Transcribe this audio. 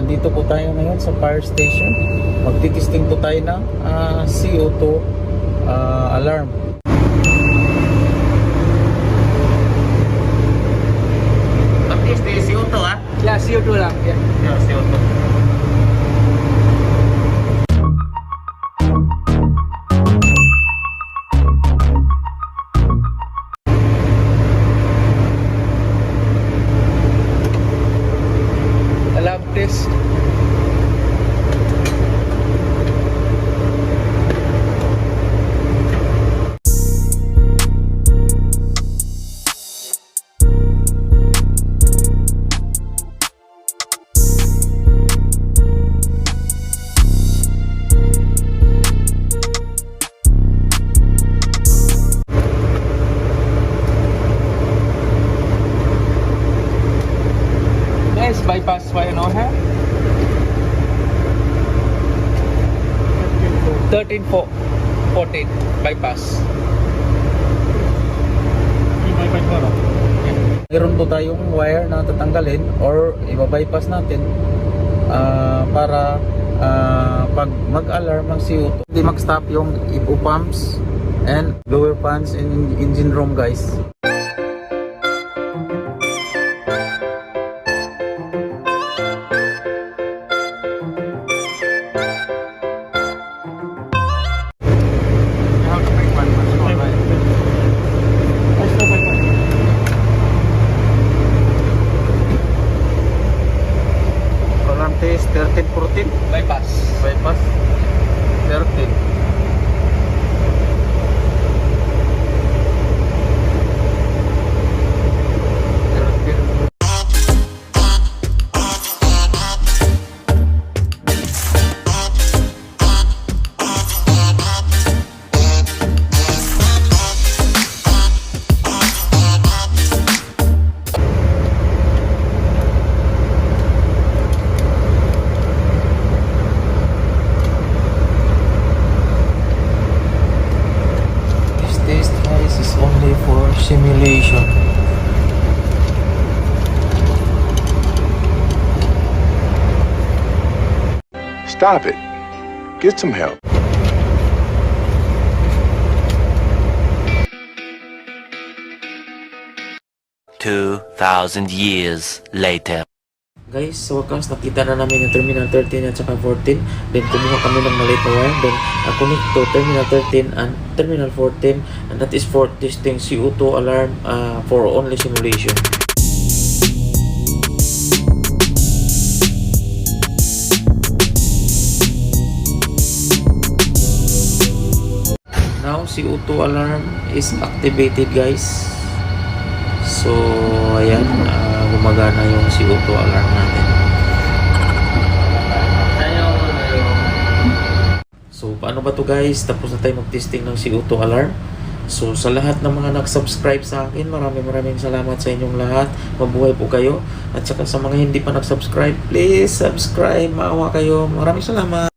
andito po tayo ngayon sa fire station. Magtitesting po tayo ng CO2 alarm. Baptiste, CO2 ah? Yeah, CO2 lang. Yeah. Yeah, CO2. Alarm test. Bypass by ano ha? 13 po 14 bypass. Bypass mo, no? Meron po tayong wire na tatanggalin or i-bypass natin para pag mag-alarm ng CO2 hindi mag-stop yung IPO pumps and blower fans in engine room, guys. Is 13, 14 Bypass 13. Is only for simulation. Stop it. Get some help. $2,000 later. Guys, sa wakas nakita na namin yung terminal 13 at saka 14. Then kumuha kami ng maliit na wire. Then connect to terminal 13 and terminal 14, and that is for testing CO2 alarm for only simulation. Now CO2 alarm is activated, guys. So ayan, gumagana yung CO2 alarm natin. So paano ba to, guys? Tapos na tayo mag-testing ng CO2 alarm. So sa lahat ng mga nag-subscribe sa akin, maraming salamat sa inyong lahat. Mabuhay po kayo. At saka sa mga hindi pa nag-subscribe, please subscribe. Maawa kayo. Maraming salamat.